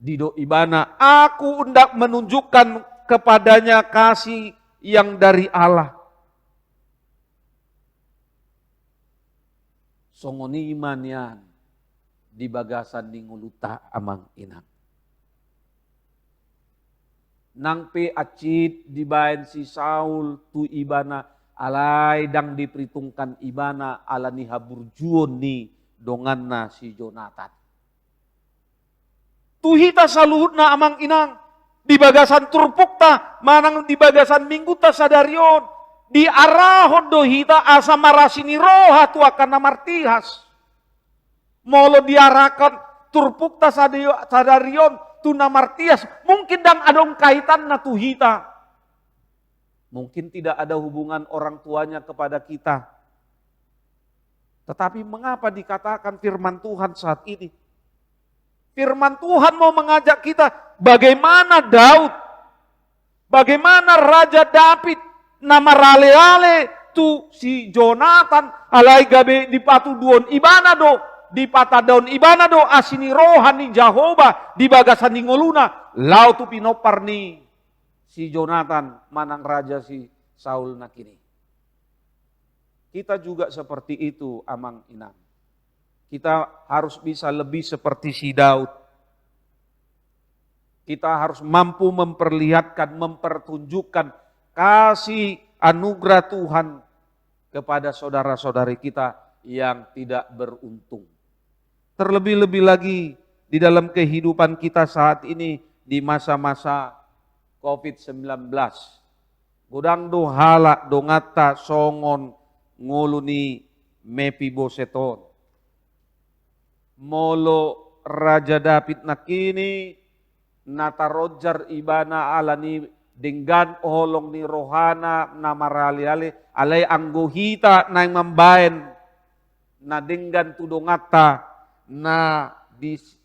Dido ibana, aku hendak menunjukkan kepadanya kasih yang dari Allah. Songoni imanian di bagasan ninguluta amang inang. Nangpe acit dibayan si Saul tu ibana alai dang diperhitungkan ibana ala ni haburjuon ni donganna si Jonathan. Tuhita saluhutna amang inang. Di bagasan turpukta, manang di bagasan mingguta sadarion, di arahon dohita asa marasini roha tu akan namartihas. Molo diarahkan turpukta sadarion tu namartihas, mungkin dang adong kaitan na tuhita. Mungkin tidak ada hubungan orang tuanya kepada kita. Tetapi mengapa dikatakan firman Tuhan saat ini? Firman Tuhan mau mengajak kita bagaimana Daud, bagaimana Raja David, nama rale-rale tu si Jonathan, alai gabe di patu duon ibana do, di patah daun ibana do, asini rohani Jehovah, di bagasan ngoluna, lau tu pinopar ni si Jonathan, manang raja si Saul nakini. Kita juga seperti itu amang inang. Kita harus bisa lebih seperti si Daud. Kita harus mampu memperlihatkan, mempertunjukkan kasih anugerah Tuhan kepada saudara-saudari kita yang tidak beruntung. Terlebih-lebih lagi di dalam kehidupan kita saat ini di masa-masa COVID-19. Godang do halak do ngata songon nguluni Mefiboseton. Molo Raja David nakini natarojar ibana alani denggan holong ni rohana namarali alay anggohita na mambaen na denggan tudongata na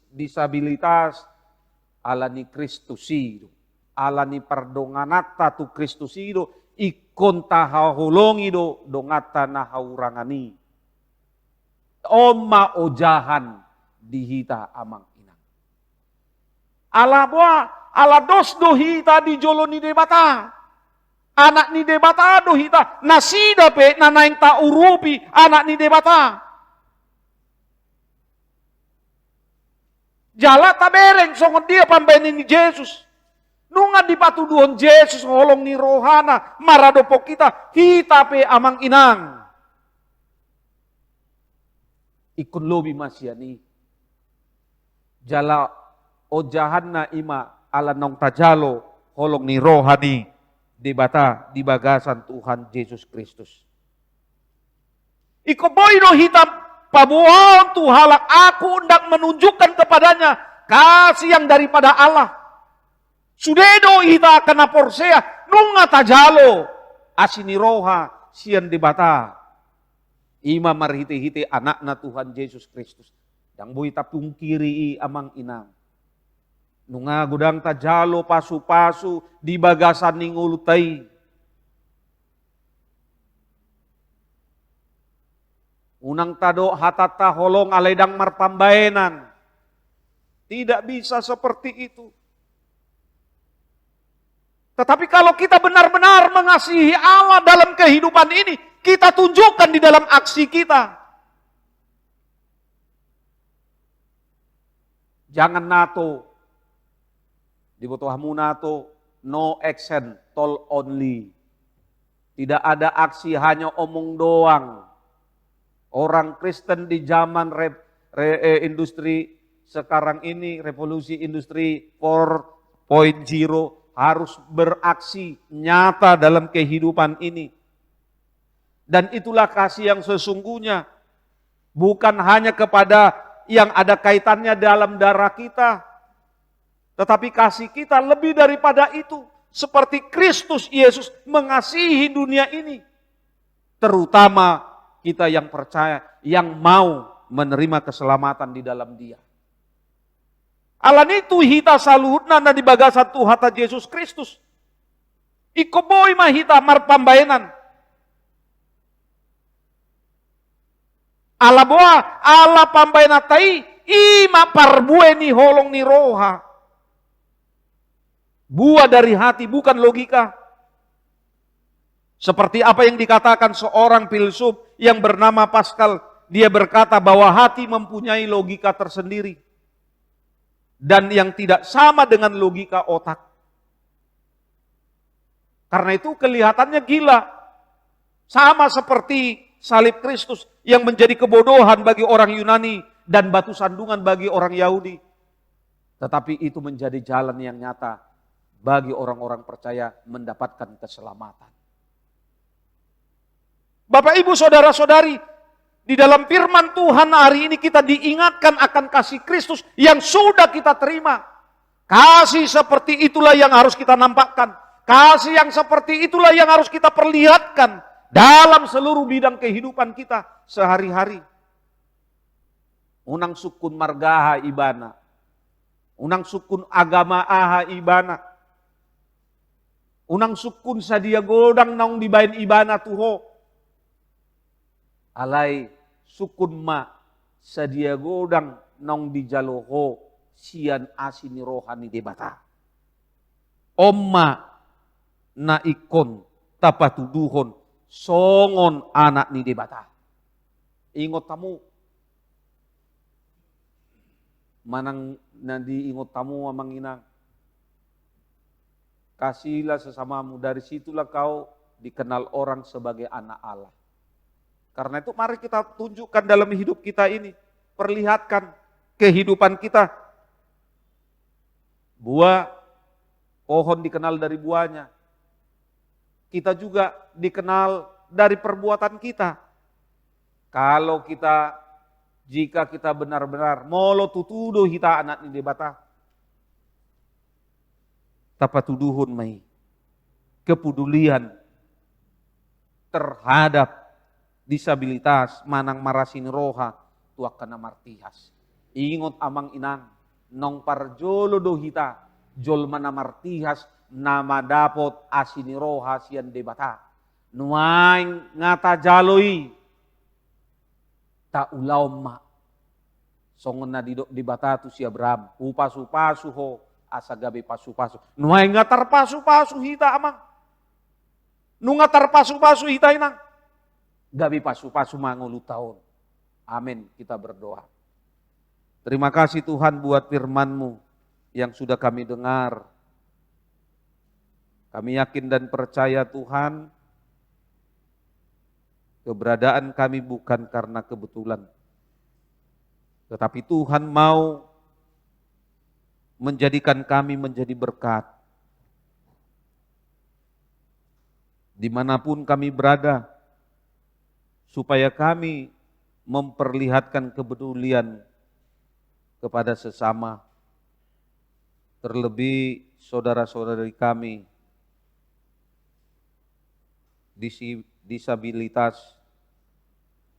disabilitas alani Kristusido alani pardonganata tu Kristusido ikon tahahulongi do dongata na haurangani. Oma ojahan dihita amang inang. Ala dos dohita di jolo ni debata. Anak ni debata dohita nasida pe nanaing ta urupi anak ni debata. Jala tabereng songon dia pambenin ni Yesus. Nunga di patuduhon Yesus holong ni rohana maradopok kita pe amang inang. Ikun lobi masyani. Jala ojahan na ima ala nong tajalo holong ni rohani debata di bagasan Tuhan Yesus Kristus. Iko boy no hitam pabuhon tu halak aku hendak menunjukkan kepadanya kasih yang daripada Allah. Sudedo hita kena porsea nunga tajalo asini roha sian debata. Ima marhite-hite anakna Tuhan Yesus Kristus. Yang bui tapung kiri amang inang. Nunga gudang tajalo pasu-pasu di bagasan ningulutai. Unang tado hatata holong aledang marpambaenan. Tidak bisa seperti itu. Tetapi kalau kita benar-benar mengasihi Allah dalam kehidupan ini, kita tunjukkan di dalam aksi kita. Jangan nato. Dibutuhmu nato, no action, tol only. Tidak ada aksi, hanya omong doang. Orang Kristen di zaman industri sekarang ini, revolusi industri 4.0, harus beraksi nyata dalam kehidupan ini. Dan itulah kasih yang sesungguhnya. Bukan hanya kepada yang ada kaitannya dalam darah kita. Tetapi kasih kita lebih daripada itu. Seperti Kristus Yesus mengasihi dunia ini. Terutama kita yang percaya, yang mau menerima keselamatan di dalam Dia. Alan itu hita saluhutna na di bagasan Tuhata Yesus Kristus. Iko boy mahita marpambayanan. Ala boa, ala pambayanatai, ima parbue ni holong ni roha. Buah dari hati, bukan logika. Seperti apa yang dikatakan seorang filsuf yang bernama Pascal. Dia berkata bahwa hati mempunyai logika tersendiri. Dan yang tidak sama dengan logika otak. Karena itu kelihatannya gila. Sama seperti salib Kristus yang menjadi kebodohan bagi orang Yunani dan batu sandungan bagi orang Yahudi. Tetapi itu menjadi jalan yang nyata bagi orang-orang percaya mendapatkan keselamatan. Bapak, Ibu, Saudara-saudari, di dalam firman Tuhan hari ini kita diingatkan akan kasih Kristus yang sudah kita terima. Kasih seperti itulah yang harus kita nampakkan. Kasih yang seperti itulah yang harus kita perlihatkan dalam seluruh bidang kehidupan kita sehari-hari. Unang sukun margaha ibana. Unang sukun agama aha ibana. Unang sukun sadia godang naung dibain ibana tuho. Alay sukun ma sadia godang naung dijaloho sian asini rohani debata. Omma na ikon tapatuduhon songon anak ni debata. Ingot tamu. Manang nadi ingot tamu amang inang. Kasihlah sesamamu, dari situlah kau dikenal orang sebagai anak Allah. Karena itu mari kita tunjukkan dalam hidup kita ini. Perlihatkan kehidupan kita. Buah, pohon dikenal dari buahnya. Kita juga dikenal dari perbuatan kita. Kalau kita, jika kita benar-benar molo tutudo hita anak ni debata. Tapatuduhun mai. Kepedulian terhadap disabilitas manang marasin roha tuak kana martihas. Ingot amang inang nong parjolo do hita jol mana martihas nama dapot asini roha sian debata. Nuaing ngata jaloi ta ulaw ma. Songon na di bata tu si Abraham upasu-pasu ho asa gabi pasu-pasu. Nuaing ngatar pasu-pasu hita amang. Nu ngatar pasu-pasu hita inang. Gabi pasu-pasu mangulu tahun. Amin, kita berdoa. Terima kasih Tuhan buat firman-Mu yang sudah kami dengar. Kami yakin dan percaya Tuhan, keberadaan kami bukan karena kebetulan. Tetapi Tuhan mau menjadikan kami menjadi berkat. Dimanapun kami berada, supaya kami memperlihatkan kepedulian kepada sesama, terlebih saudara-saudari kami disabilitas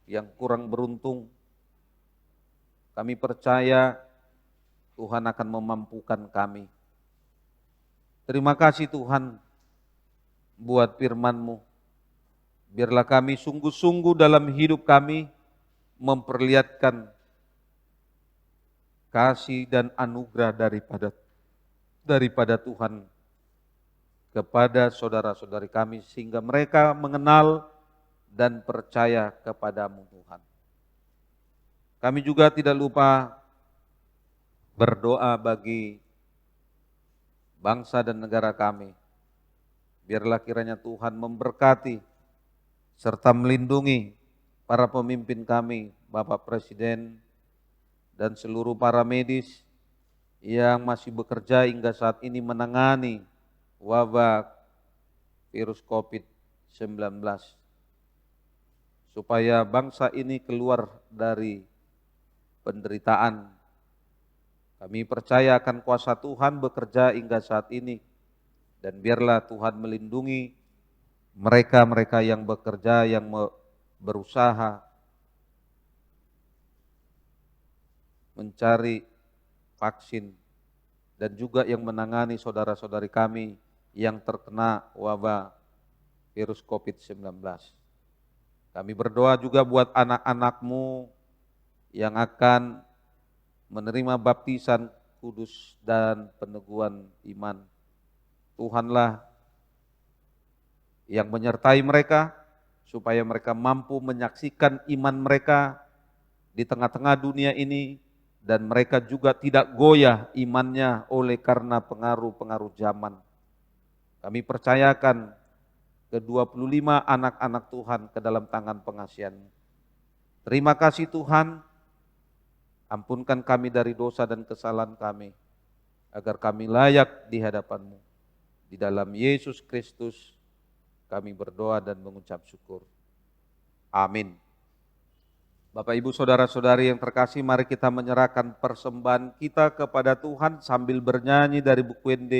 yang kurang beruntung. Kami percaya Tuhan akan memampukan kami. Terima kasih Tuhan buat firman-Mu. Biarlah kami sungguh-sungguh dalam hidup kami memperlihatkan kasih dan anugerah daripada Tuhan kepada saudara-saudari kami, sehingga mereka mengenal dan percaya kepadamu Tuhan. Kami juga tidak lupa berdoa bagi bangsa dan negara kami. Biarlah kiranya Tuhan memberkati serta melindungi para pemimpin kami, Bapak Presiden dan seluruh para medis yang masih bekerja hingga saat ini menangani wabah virus COVID-19, supaya bangsa ini keluar dari penderitaan. Kami percaya akan kuasa Tuhan bekerja hingga saat ini, dan biarlah Tuhan melindungi mereka-mereka yang bekerja, yang berusaha mencari vaksin, dan juga yang menangani saudara-saudari kami yang terkena wabah virus COVID-19. Kami berdoa juga buat anak-anak-Mu yang akan menerima baptisan kudus dan peneguhan iman. Tuhanlah yang menyertai mereka, supaya mereka mampu menyaksikan iman mereka di tengah-tengah dunia ini, dan mereka juga tidak goyah imannya oleh karena pengaruh-pengaruh zaman. Kami percayakan ke-25 anak-anak Tuhan ke dalam tangan pengasihan-Mu. Terima kasih Tuhan, ampunkan kami dari dosa dan kesalahan kami, agar kami layak di hadapan-Mu. Di dalam Yesus Kristus kami berdoa dan mengucap syukur. Amin. Bapak Ibu Saudara-saudari yang terkasih, mari kita menyerahkan persembahan kita kepada Tuhan sambil bernyanyi dari buku ND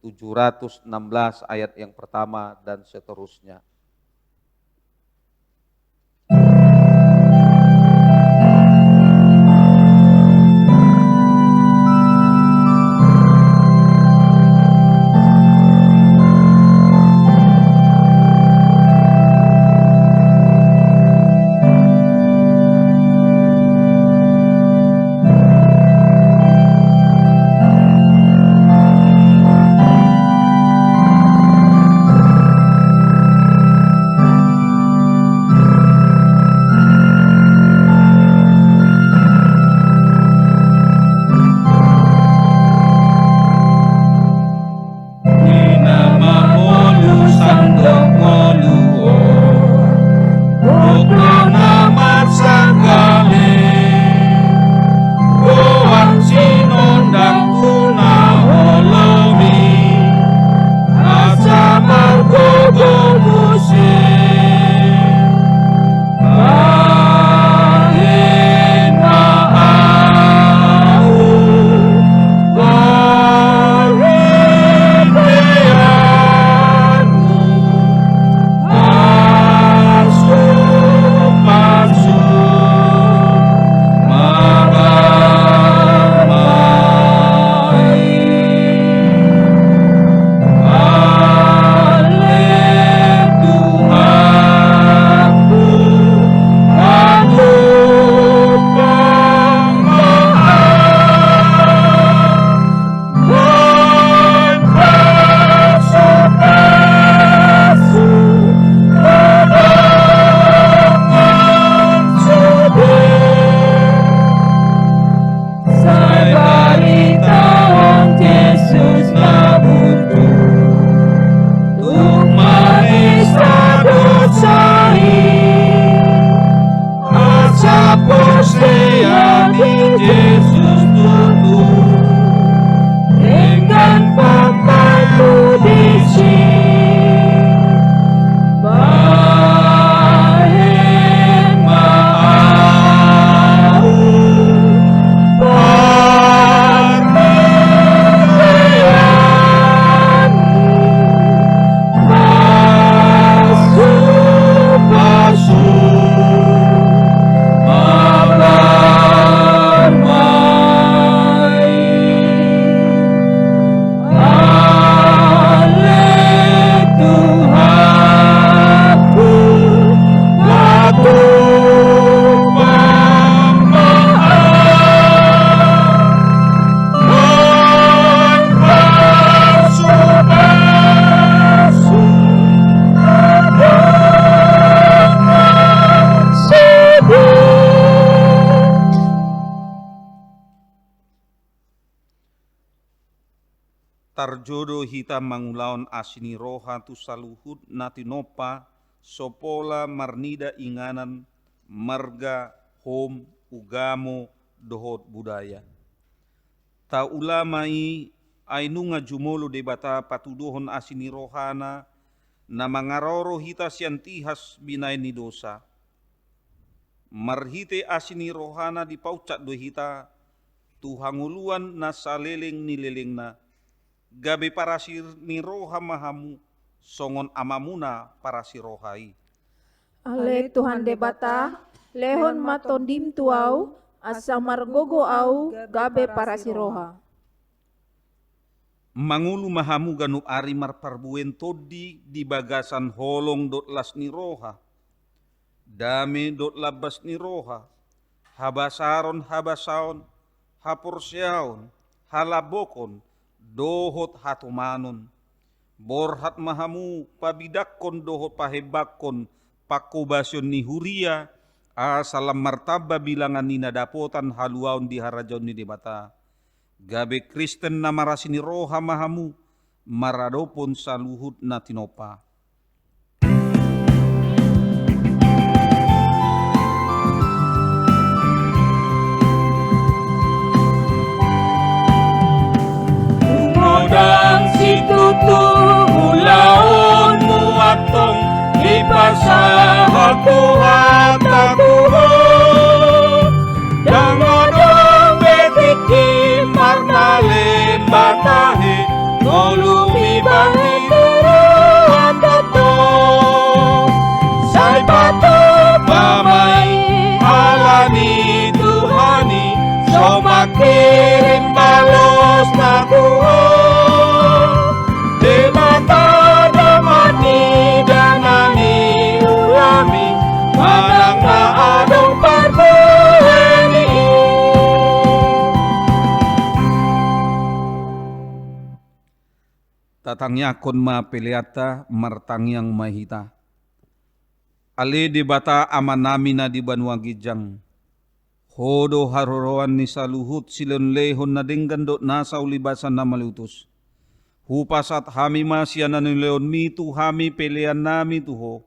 716 ayat yang pertama dan seterusnya. tarjodo hita mangulaon asini roha tu saluhut natinopa sopola marnida inganan marga hom ugamo dohot budaya. Ta ulamai ainunga jumolo debata patudohon asini rohana na mangaroro hita siantihas binay ni dosa. Marhite asini rohana di paucat do hita tuhanguluan na saleleng nileleng na gabe parasir ni roha mahamu songon amamuna parasi rohai. Ale Tuhan debata, lehon matondim tuau, asa margogo au, gabe parasiroha. Mangulu mahamu ganu ari marparbuen todi di bagasan holong dot las ni roha. Dame dot labas ni roha. Habasaron habasaon, hapursiaon, halabokon, dohot hatumanon. Borhat mahamu pabidakon dohot pahebakon pakubasyon ni huria. Asalam martaba bilangan ni nadapotan haluaon di harajaon ni debata. Gabe Kristen na marasini roha mahamu maradopon saluhut na tinopa. Modang si tutu ulaon muatong ipasahat Tuhan takuho dangodong betiki marnale batahe ngolumi bahituro andato sai pato pamai halani Tuhani somakirim balos nakuho debata damani danani ulami manang na adong parbueni. Tatangyakon ma peleata martangyang mahita. Ale debata amanami na di banwa gijang. Hodo haroroan ni saluhut silon lehon na denggandot nasa ulibasan na malutus. Hupasat hami masya na nileon mitu hami pelean nami tuho.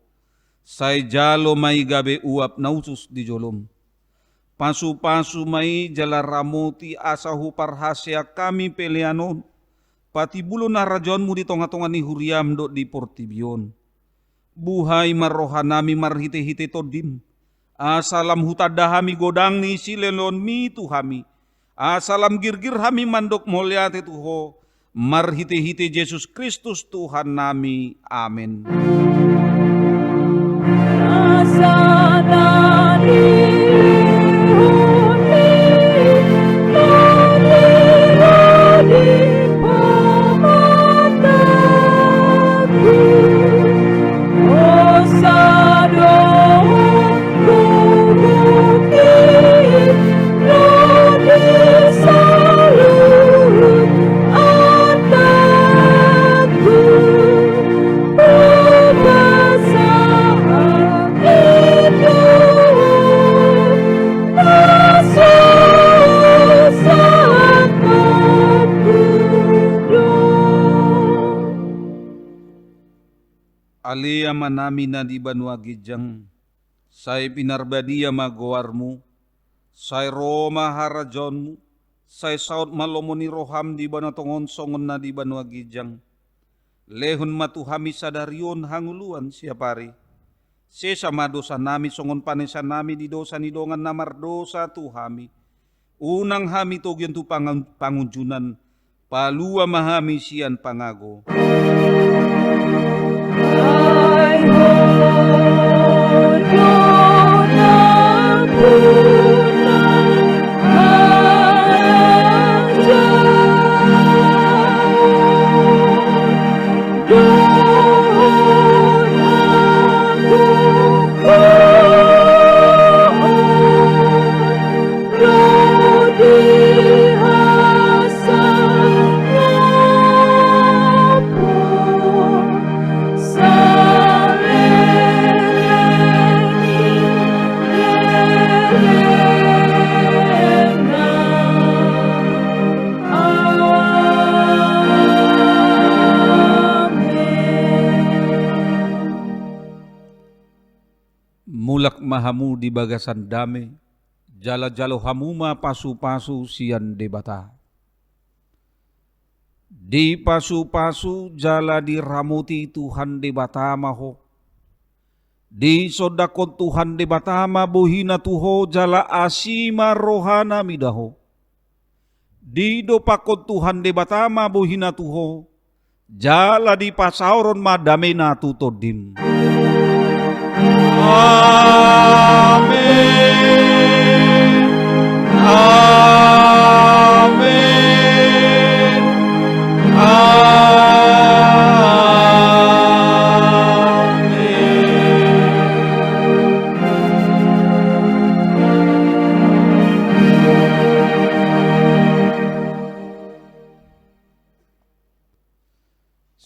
Say jalo may gabe uap nausus di jolom. Pasu-pasu may jalaramoti asa huparhasya kami peleanon. Pati bulo na rajon mo di tonga-tonga ni huriam do di portibion. Buhay maroha nami marhite-hite todim. Asalam hutada hami godang ni silelon mitu hami. Asalam girgir hami mandok molyate tuho. Marhite-hite Yesus Kristus Tuhan nami. Amin. Alia manami na di banwa gijang, say pinarbadia magoarmu, say Roma harajonmu, say saud malomoni roham di banatongon songon na di banwa gijang. Lehon matuhami sadarion hanguluan siapari. Sesa madosa nami songon panesa nami di dosa ni dongan namar dosa tuhami. Unang hami togyan tu pangunjunan, palua mahami sian pangago. Salele hamu di bagasan dame, jala-jalo hamuma pasu-pasu sian debata. Di pasu-pasu jala diramuti Tuhan debata maho. Di sodakon Tuhan debata ma bohina tuho jala asima rohana midaho. Di dopakon Tuhan debata ma bohina tuho jala di pasauron madamena tutodim. Amin. Amin.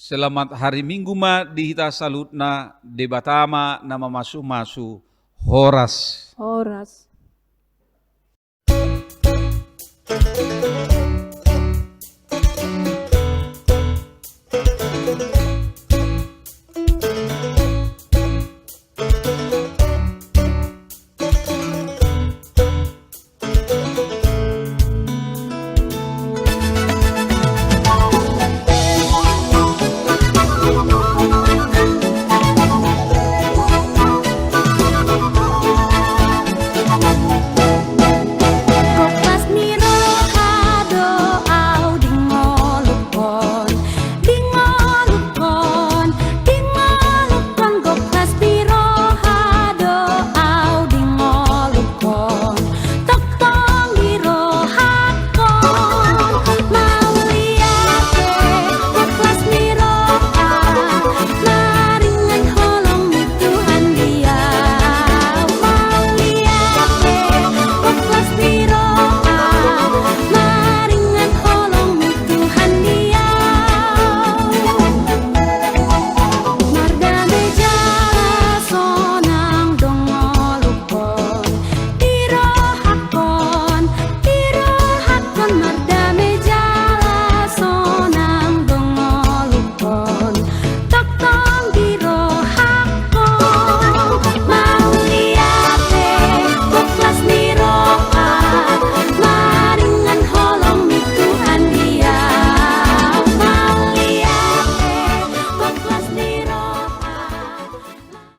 Selamat hari Minggu ma dihita salutna debatama nama masu-masu horas. Horas.